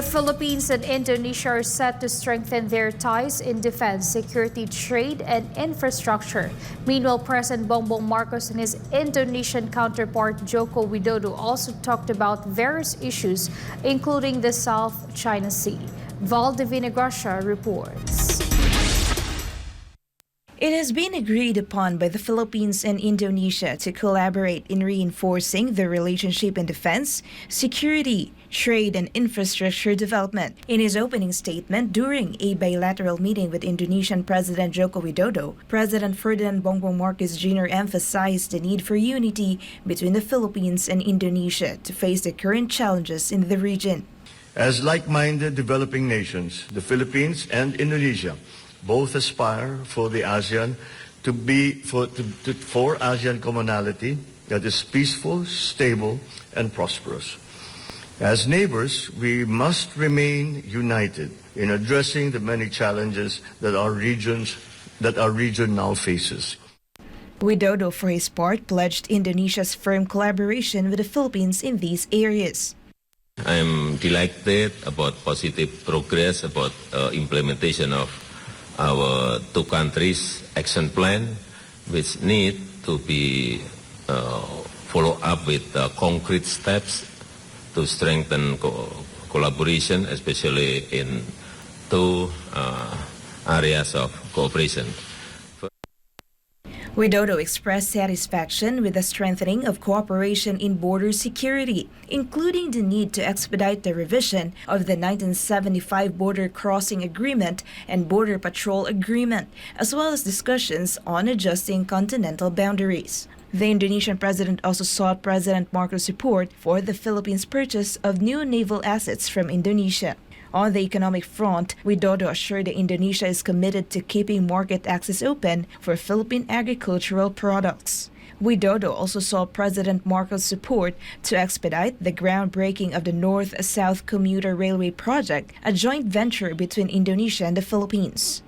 The Philippines and Indonesia are set to strengthen their ties in defense, security, trade, and infrastructure. Meanwhile, President Bongbong Marcos and his Indonesian counterpart Joko Widodo also talked about various issues, including the South China Sea. Vhal Divinagracia reports. It has been agreed upon by the Philippines and Indonesia to collaborate in reinforcing their relationship in defense, security, trade, and infrastructure development. In his opening statement during a bilateral meeting with Indonesian President Joko Widodo, President Ferdinand Bongbong Marcos Jr. emphasized the need for unity between the Philippines and Indonesia to face the current challenges in the region. As like-minded developing nations, the Philippines and Indonesia both aspire for the ASEAN to be for ASEAN commonality that is peaceful, stable, and prosperous. As neighbors, we must remain united in addressing the many challenges that our region now faces. Widodo, for his part, pledged Indonesia's firm collaboration with the Philippines in these areas. I'm delighted about positive progress about implementation of our two countries' action plan, which need to be followed up with concrete steps to strengthen collaboration, especially in two areas of cooperation. Widodo expressed satisfaction with the strengthening of cooperation in border security, including the need to expedite the revision of the 1975 Border Crossing Agreement and Border Patrol Agreement, as well as discussions on adjusting continental boundaries. The Indonesian president also sought President Marcos' support for the Philippines' purchase of new naval assets from Indonesia. On the economic front, Widodo assured that Indonesia is committed to keeping market access open for Philippine agricultural products. Widodo also sought President Marcos' support to expedite the groundbreaking of the North-South Commuter Railway project, a joint venture between Indonesia and the Philippines.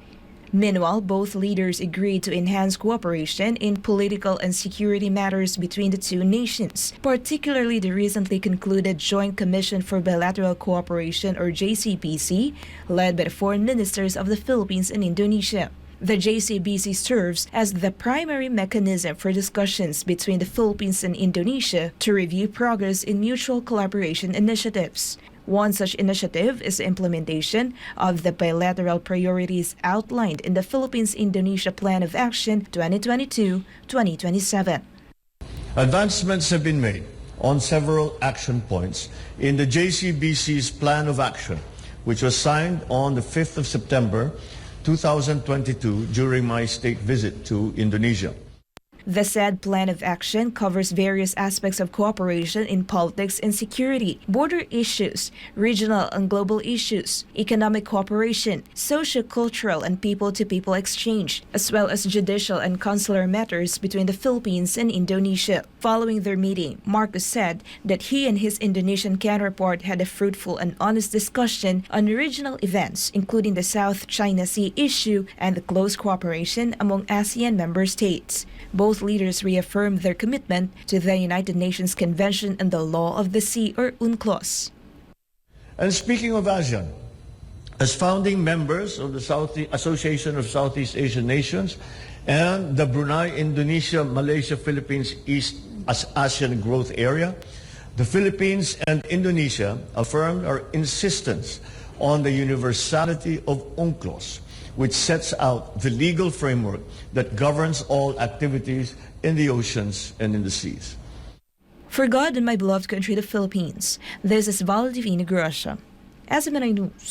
Meanwhile, both leaders agreed to enhance cooperation in political and security matters between the two nations, particularly the recently concluded Joint Commission for Bilateral Cooperation, or JCBC, led by the foreign ministers of the Philippines and Indonesia. The JCBC serves as the primary mechanism for discussions between the Philippines and Indonesia to review progress in mutual collaboration initiatives. One such initiative is the implementation of the bilateral priorities outlined in the Philippines-Indonesia Plan of Action 2022-2027. Advancements have been made on several action points in the JCBC's Plan of Action, which was signed on the 5th of September 2022 during my state visit to Indonesia. The said plan of action covers various aspects of cooperation in politics and security, border issues, regional and global issues, economic cooperation, socio-cultural and people-to-people exchange, as well as judicial and consular matters between the Philippines and Indonesia. Following their meeting, Marcos said that he and his Indonesian counterpart had a fruitful and honest discussion on regional events, including the South China Sea issue and the close cooperation among ASEAN member states. Both leaders reaffirmed their commitment to the United Nations Convention on the Law of the Sea, or UNCLOS. And speaking of ASEAN, as founding members of the Association of Southeast Asian Nations and the Brunei, Indonesia, Malaysia, Philippines East ASEAN Growth Area, the Philippines and Indonesia affirmed our insistence on the universality of UNCLOS, which sets out the legal framework that governs all activities in the oceans and in the seas. For God and my beloved country, the Philippines, this is Vhal Divinagracia, SMNI News.